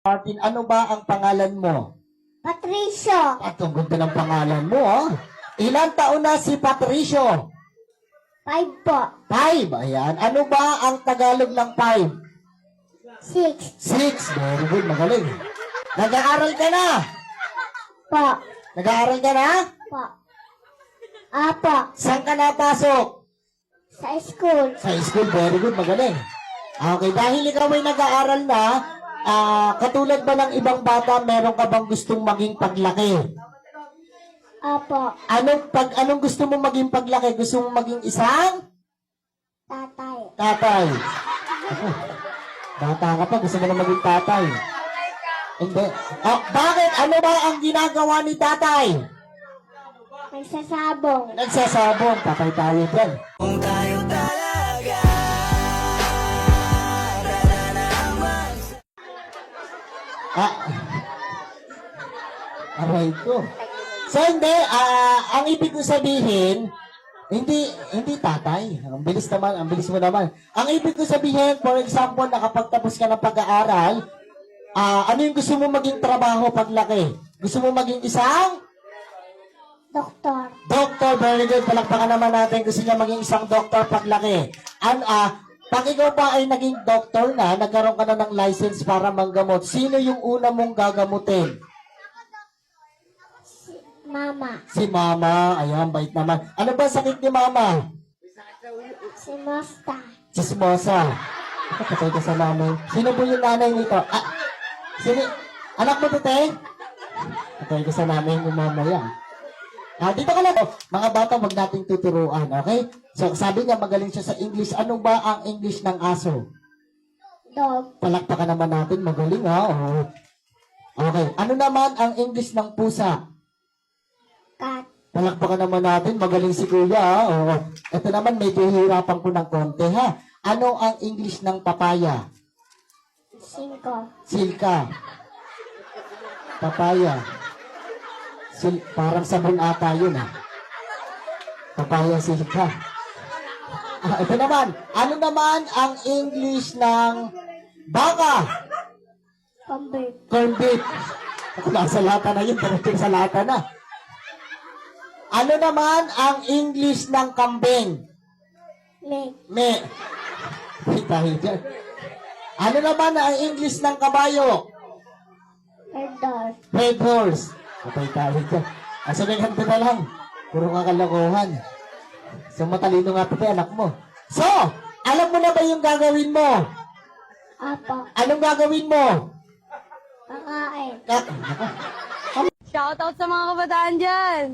Martin, ano ba ang pangalan mo? Patricio. At ang ganda ng pangalan mo, oh. Ilang taon na si Patricio? 5 po. 5, ayan. Ano ba ang Tagalog ng 5? 6 6, very good, magaling. Nag-aaral ka na? po. Nag-aaral ka na? Po. Apo. Saan ka napasok? Sa school. Sa school, very good, magaling. Okay, dahil ikaw ay nag-aaral na, katulad ba ng ibang bata, meron ka bang gustong maging paglaki? Apo. Anong gusto mo maging paglaki? Gusto mo maging isang Tatay. tatay? Ako, bata ka pa, gusto mo na maging tatay. Hindi. Oh, bakit? Ano ba ang ginagawa ni tatay? Nagsasabong. Nagsasabong. Tatay tayo dyan. Kung tayo talaga Aray ko. So hindi, ang ibig ko sabihin, hindi tatay. Ang bilis mo naman. Ang ibig ko sabihin, for example, nakapagtapos ka ng pag-aaral, ano yung gusto mo maging trabaho paglaki? Gusto mo maging isang? Doktor. Doctor, very good. Palakpakan naman natin. Gusto niya maging isang doctor paglaki. Pag ikaw pa ay naging doctor na, nagkaroon ka na ng license para manggamot, sino yung una mong gagamutin? Mama. Si mama. Ayan, bait naman. Ano ba sakit ni mama? Si Mosta. Chismosa. Patay ka sa nanay. Sino po yung nanay nito? Sino? Anak mo to, te? Patay ka sa nanay mo mamaya. Dito ka lang. Mga bata, wag nating tuturuan, okay? So, sabi niya, magaling siya sa English. Ano ba ang English ng aso? Dog. Palakpakan naman natin. Magaling, ha? Oh. Okay. Ano naman ang English ng pusa? Cat. Palakpakan naman natin. Magaling si Kuya, ha? Oo. Ito naman, medyo hirapan ko ng konti, ha? Ano ang English ng papaya? 5. Silka. Papaya. Parang sabon ata yun, ha? Papaya, silka. Ito naman. Ano naman ang English ng baka? Pambird. Corned beef. Ako, nasa lata na yun. Parating sa lata na. Ano naman ang English ng kambing? Meg. Me. Tayo dyan. Ano naman ang English ng kabayo? Herdor. Red horse. Patay tayo dyan. Sabi ganito na lang. Puro kakalokohan. So, matalino nga pati anak mo. So, alam mo na ba yung gagawin mo? Apo. Anong gagawin mo? Kakain. Shoutout sa mga kabataan dyan!